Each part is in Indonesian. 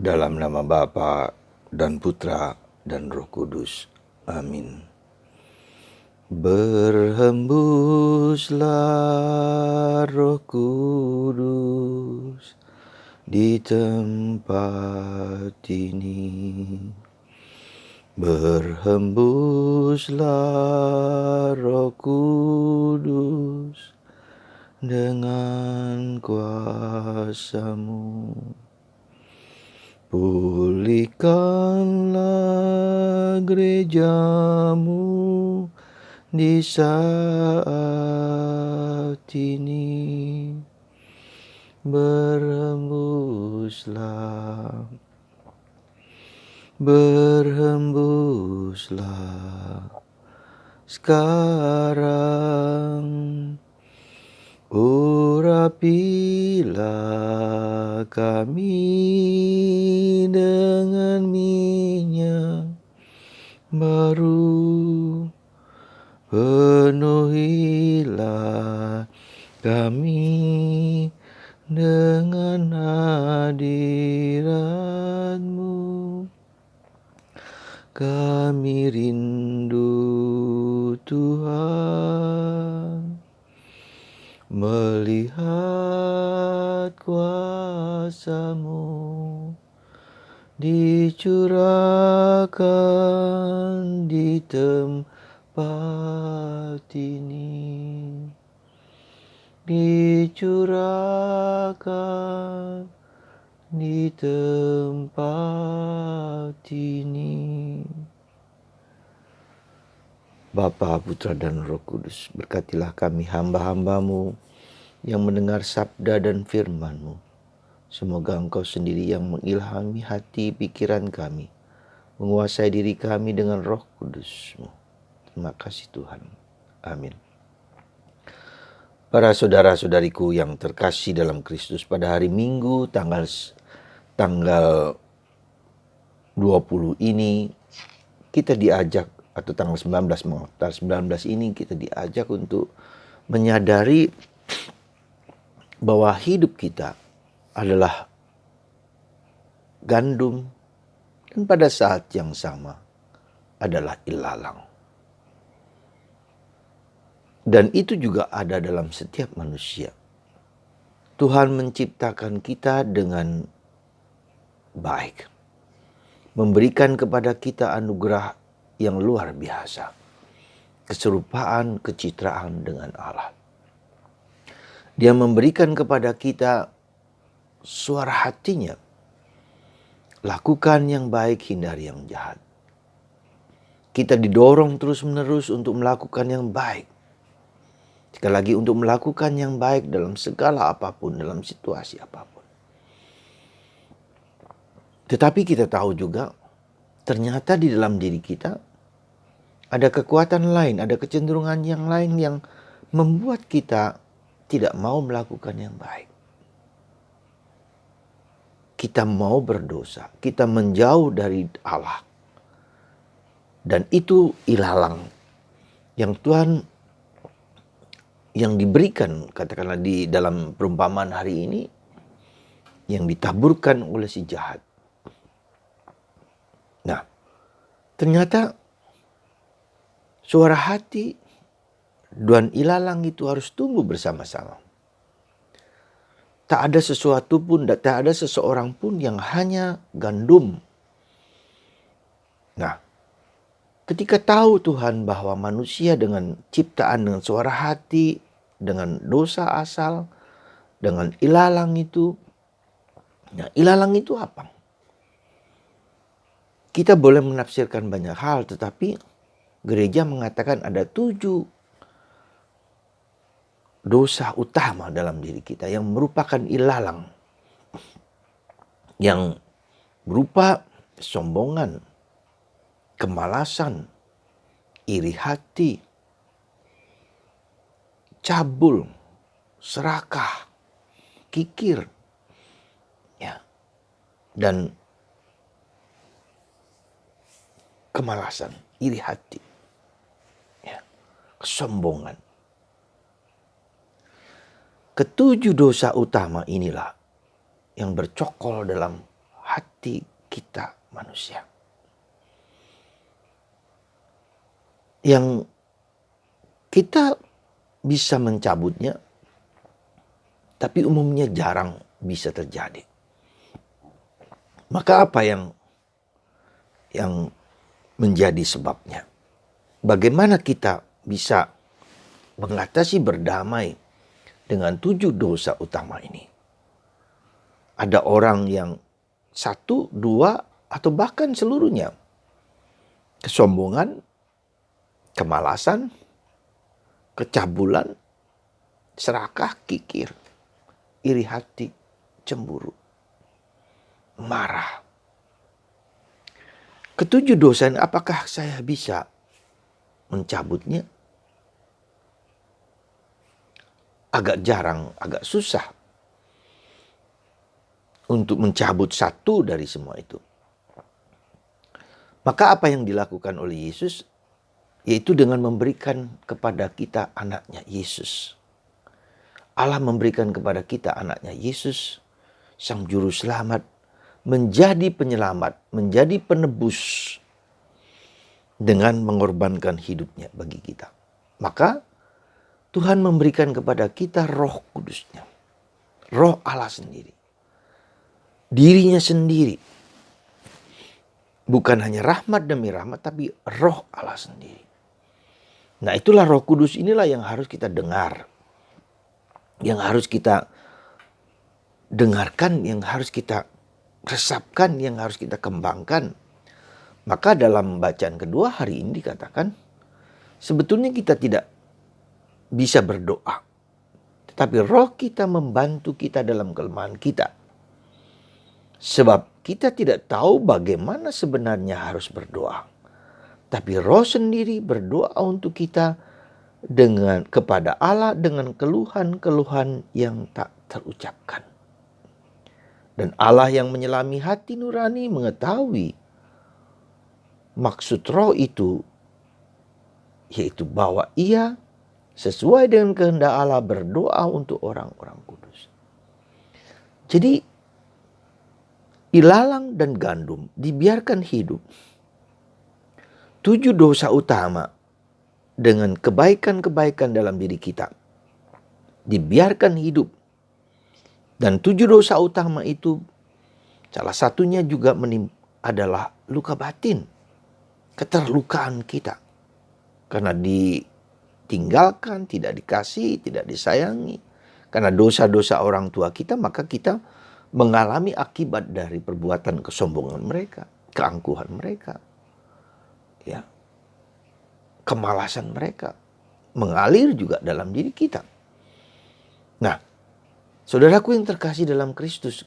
Dalam nama Bapa dan Putra dan Roh Kudus. Amin. Berhembuslah Roh Kudus di tempat ini. Berhembuslah Roh Kudus dengan kuasa-Mu. Pulihkanlah gereja-Mu di saat ini. Berhembuslah, berhembuslah sekarang. Urapilah kami dengan minyak baru. Penuhilah kami dengan hadirat-Mu. Kami rindu Tuhan, melihat kuasa-Mu dicurahkan di tempat ini. Dicurahkan di tempat ini. Bapa, Putra, dan Roh Kudus, berkatilah kami hamba-hamba-Mu yang mendengar sabda dan firman-Mu. Semoga Engkau sendiri yang mengilhami hati pikiran kami, menguasai diri kami dengan Roh Kudus-Mu. Terima kasih Tuhan. Amin. Para saudara-saudariku yang terkasih dalam Kristus, pada hari Minggu tanggal 20 ini kita diajak, atau tanggal 19 ini kita diajak untuk menyadari bahwa hidup kita adalah gandum dan pada saat yang sama adalah ilalang. Dan itu juga ada dalam setiap manusia. Tuhan menciptakan kita dengan baik, memberikan kepada kita anugerah yang luar biasa, keserupaan, kecitraan dengan Allah. Dia memberikan kepada kita suara hatinya, lakukan yang baik, hindari yang jahat. Kita didorong terus-menerus untuk melakukan yang baik. Sekali lagi, untuk melakukan yang baik dalam segala apapun, dalam situasi apapun. Tetapi kita tahu juga, ternyata di dalam diri kita ada kekuatan lain, ada kecenderungan yang lain yang membuat kita tidak mau melakukan yang baik. Kita mau berdosa, kita menjauh dari Allah. Dan itu ilalang yang Tuhan, yang diberikan, katakanlah di dalam perumpamaan hari ini, yang ditaburkan oleh si jahat. Nah, ternyata suara hati dan ilalang itu harus tumbuh bersama-sama. Tak ada sesuatu pun, tak ada seseorang pun yang hanya gandum. Nah, ketika tahu Tuhan bahwa manusia dengan ciptaan, dengan suara hati, dengan dosa asal, dengan ilalang itu. Nah, ilalang itu apa? Kita boleh menafsirkan banyak hal, tetapi gereja mengatakan ada 7 dosa utama dalam diri kita yang merupakan ilalang. Yang berupa kesombongan, kemalasan, iri hati, cabul, serakah, kikir, ya, dan kemalasan, iri hati, ya, kesombongan. Ketujuh dosa utama inilah yang bercokol dalam hati kita manusia. Yang kita bisa mencabutnya, tapi umumnya jarang bisa terjadi. Maka apa yang menjadi sebabnya? Bagaimana kita bisa mengatasi berdamai dengan 7 dosa utama ini? Ada orang yang 1, 2, atau bahkan seluruhnya. Kesombongan, kemalasan, kecabulan, serakah, kikir, iri hati, cemburu, marah. Ketujuh dosa ini, apakah saya bisa mencabutnya? Agak jarang, agak susah untuk mencabut satu dari semua itu. Maka apa yang dilakukan oleh Yesus? Yaitu dengan memberikan kepada kita anaknya Yesus. Allah memberikan kepada kita anaknya Yesus, Sang Juru Selamat, menjadi penyelamat, menjadi penebus dengan mengorbankan hidupnya bagi kita. Maka Tuhan memberikan kepada kita Roh Kudus-Nya, Roh Allah sendiri, dirinya sendiri. Bukan hanya rahmat demi rahmat, tapi Roh Allah sendiri. Nah, itulah Roh Kudus inilah yang harus kita dengar, yang harus kita dengarkan, yang harus kita resapkan, yang harus kita kembangkan. Maka dalam bacaan kedua hari ini dikatakan, sebetulnya kita tidak bisa berdoa, tetapi Roh kita membantu kita dalam kelemahan kita. Sebab kita tidak tahu bagaimana sebenarnya harus berdoa, tapi Roh sendiri berdoa untuk kita kepada Allah dengan keluhan-keluhan yang tak terucapkan. Dan Allah yang menyelami hati nurani mengetahui maksud Roh itu, yaitu bahwa ia sesuai dengan kehendak Allah berdoa untuk orang-orang kudus. Jadi ilalang dan gandum dibiarkan hidup. 7 dosa utama dengan kebaikan-kebaikan dalam diri kita dibiarkan hidup. Dan 7 dosa utama itu salah satunya juga adalah luka batin. Keterlukaan kita. Karena ditinggalkan, tidak dikasih, tidak disayangi. Karena dosa-dosa orang tua kita, maka kita mengalami akibat dari perbuatan kesombongan mereka, keangkuhan mereka, ya, kemalasan mereka mengalir juga dalam diri kita. Nah, saudaraku yang terkasih dalam Kristus,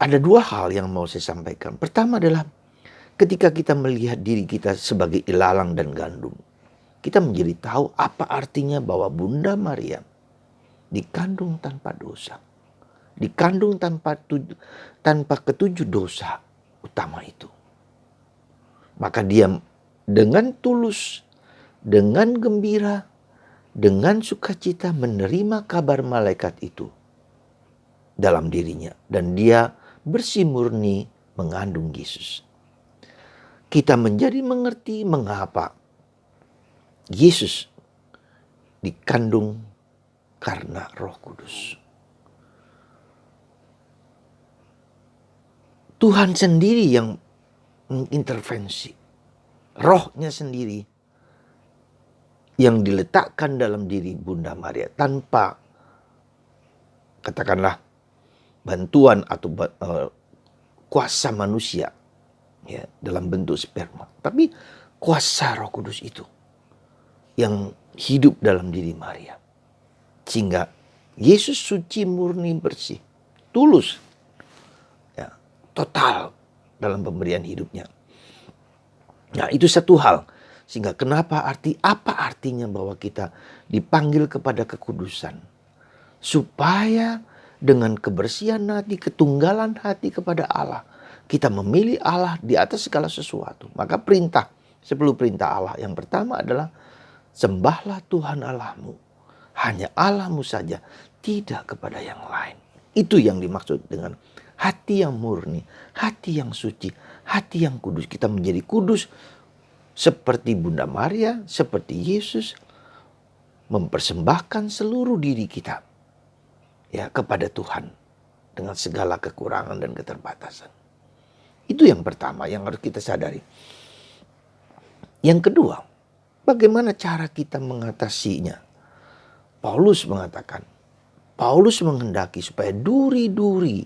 ada 2 hal yang mau saya sampaikan. Pertama adalah ketika kita melihat diri kita sebagai ilalang dan gandum, kita menjadi tahu apa artinya bahwa Bunda Maria dikandung tanpa dosa. Dikandung tanpa ketujuh dosa utama itu. Maka dia dengan tulus, dengan gembira, dengan sukacita menerima kabar malaikat itu dalam dirinya. Dan dia bersih murni mengandung Yesus. Kita menjadi mengerti mengapa Yesus dikandung karena Roh Kudus. Tuhan sendiri yang mengintervensi. Rohnya sendiri yang diletakkan dalam diri Bunda Maria tanpa katakanlah bantuan atau kuasa manusia, ya, dalam bentuk sperma. Tapi kuasa Roh Kudus itu yang hidup dalam diri Maria. Sehingga Yesus suci, murni, bersih, tulus, ya, total dalam pemberian hidupnya. Nah, itu satu hal. Sehingga apa artinya bahwa kita dipanggil kepada kekudusan. Supaya dengan kebersihan hati, ketunggalan hati kepada Allah, kita memilih Allah di atas segala sesuatu. Maka 10 perintah Allah. Yang pertama adalah sembahlah Tuhan Allahmu. Hanya Allahmu saja, tidak kepada yang lain. Itu yang dimaksud dengan hati yang murni, hati yang suci, hati yang kudus. Kita menjadi kudus seperti Bunda Maria, seperti Yesus, mempersembahkan seluruh diri kita ya kepada Tuhan dengan segala kekurangan dan keterbatasan. Itu yang pertama yang harus kita sadari. Yang kedua, bagaimana cara kita mengatasinya? Paulus mengatakan, Paulus menghendaki supaya duri-duri,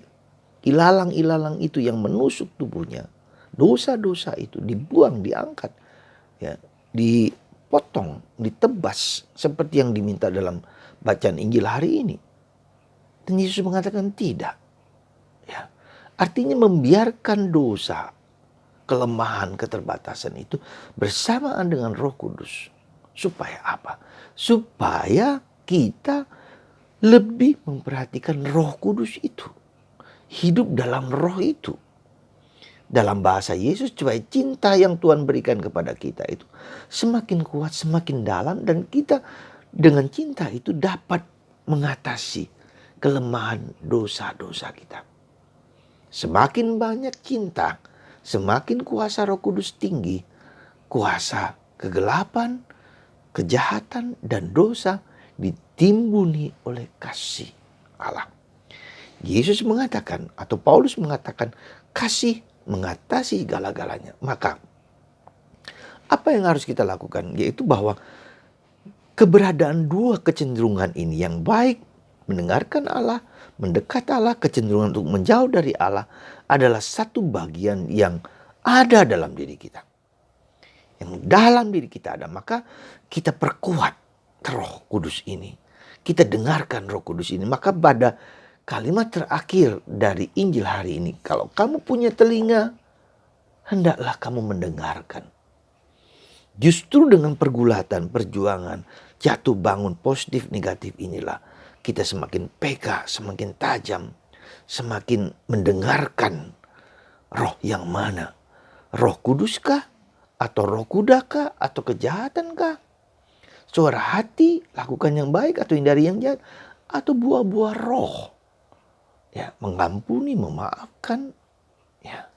ilalang-ilalang itu yang menusuk tubuhnya, dosa-dosa itu dibuang, diangkat, ya, dipotong, ditebas seperti yang diminta dalam bacaan Injil hari ini. Dan Yesus mengatakan tidak. Ya. Artinya membiarkan dosa, kelemahan, keterbatasan itu bersamaan dengan Roh Kudus. Supaya apa? Supaya kita lebih memperhatikan Roh Kudus itu. Hidup dalam Roh itu. Dalam bahasa Yesus, supaya cinta yang Tuhan berikan kepada kita itu semakin kuat, semakin dalam, dan kita dengan cinta itu dapat mengatasi kelemahan dosa-dosa kita. Semakin banyak cinta, semakin kuasa Roh Kudus tinggi, kuasa kegelapan, kejahatan, dan dosa ditimbuni oleh kasih Allah. Yesus mengatakan, atau Paulus mengatakan, kasih mengatasi segala-galanya. Maka apa yang harus kita lakukan? Yaitu bahwa keberadaan dua kecenderungan ini yang baik, mendengarkan Allah, mendekat Allah, kecenderungan untuk menjauh dari Allah adalah satu bagian yang ada dalam diri kita. Yang dalam diri kita ada, maka kita perkuat Roh Kudus ini. Kita dengarkan Roh Kudus ini. Maka pada kalimat terakhir dari Injil hari ini, kalau kamu punya telinga, hendaklah kamu mendengarkan. Justru dengan pergulatan, perjuangan, jatuh bangun positif negatif inilah kita semakin peka, semakin tajam, semakin mendengarkan roh yang mana. Roh Kuduskah? Atau roh kudakah? Atau kejahatankah? Suara hati, lakukan yang baik atau hindari yang jahat? Atau buah-buah roh? Ya, mengampuni, memaafkan, ya,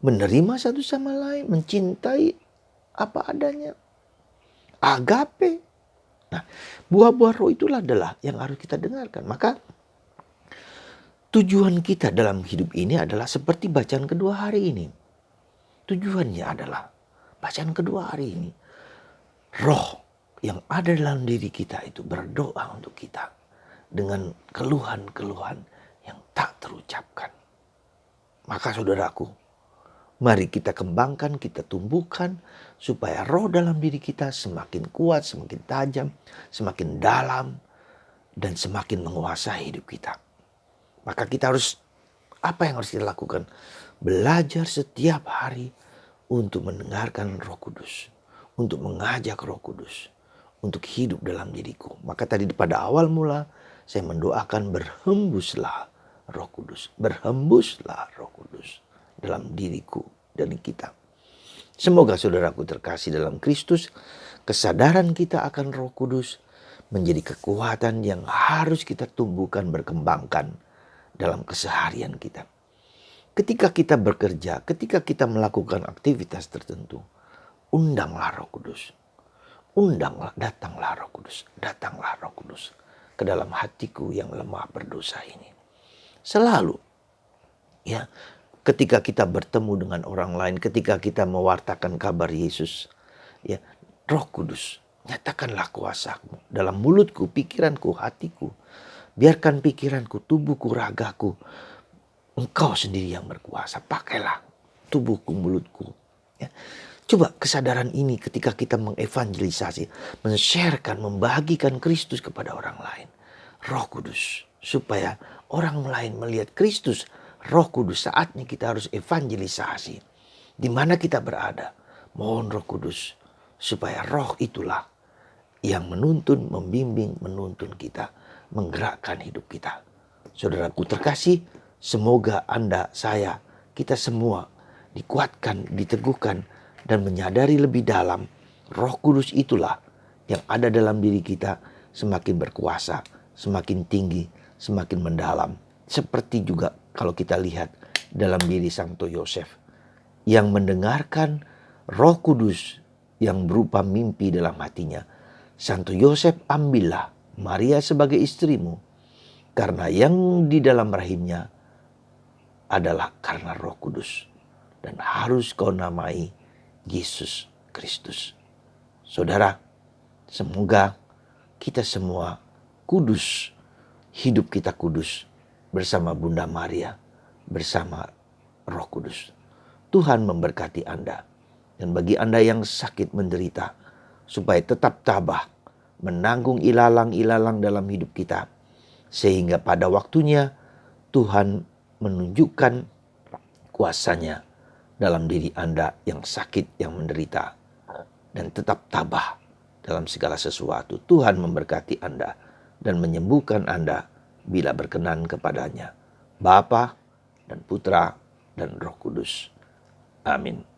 menerima satu sama lain, mencintai apa adanya. Agape. Nah, buah-buah roh itulah adalah yang harus kita dengarkan. Maka tujuan kita dalam hidup ini adalah seperti bacaan kedua hari ini. Tujuannya adalah bacaan kedua hari ini. Roh yang ada dalam diri kita itu berdoa untuk kita dengan keluhan-keluhan yang tak terucapkan. Maka saudaraku, mari kita kembangkan, kita tumbuhkan supaya roh dalam diri kita semakin kuat, semakin tajam, semakin dalam, dan semakin menguasai hidup kita. Maka kita harus, apa yang harus kita lakukan? Belajar setiap hari untuk mendengarkan Roh Kudus, untuk mengajak Roh Kudus, untuk hidup dalam diriku. Maka tadi pada awal mula saya mendoakan berhembuslah Roh Kudus, berhembuslah Roh Kudus dalam diriku dan kita. Semoga saudaraku terkasih dalam Kristus, kesadaran kita akan Roh Kudus menjadi kekuatan yang harus kita tumbuhkan, berkembangkan dalam keseharian kita. Ketika kita bekerja, ketika kita melakukan aktivitas tertentu, undanglah Roh Kudus. Undanglah, datanglah Roh Kudus, datanglah Roh Kudus ke dalam hatiku yang lemah berdosa ini. Selalu, ya, ketika kita bertemu dengan orang lain, ketika kita mewartakan kabar Yesus, ya, Roh Kudus, nyatakanlah kuasa-Mu dalam mulutku, pikiranku, hatiku. Biarkan pikiranku, tubuhku, ragaku, Engkau sendiri yang berkuasa. Pakailah tubuhku, mulutku. Ya. Coba kesadaran ini ketika kita mengevangelisasi, men-sharekan, membagikan Kristus kepada orang lain. Roh Kudus, supaya orang lain melihat Kristus. Roh Kudus, saatnya kita harus evangelisasi. Di mana kita berada, mohon Roh Kudus, supaya roh itulah yang menuntun, membimbing, menuntun kita, menggerakkan hidup kita. Saudaraku terkasih, semoga Anda, saya, kita semua dikuatkan, diteguhkan, dan menyadari lebih dalam Roh Kudus itulah yang ada dalam diri kita semakin berkuasa, semakin tinggi, semakin mendalam. Seperti juga kalau kita lihat dalam diri Santo Yosef yang mendengarkan Roh Kudus yang berupa mimpi dalam hatinya. Santo Yosef, ambillah Maria sebagai istrimu, karena yang di dalam rahimnya adalah karena Roh Kudus, dan harus kau namai Yesus Kristus. Saudara, semoga kita semua kudus, hidup kita kudus bersama Bunda Maria, bersama Roh Kudus. Tuhan memberkati Anda. Dan bagi Anda yang sakit menderita, supaya tetap tabah menanggung ilalang-ilalang dalam hidup kita, sehingga pada waktunya Tuhan menunjukkan kuasa-Nya dalam diri Anda yang sakit, yang menderita, dan tetap tabah dalam segala sesuatu. Tuhan memberkati Anda dan menyembuhkan Anda bila berkenan kepadanya, Bapa dan Putra dan Roh Kudus. Amin.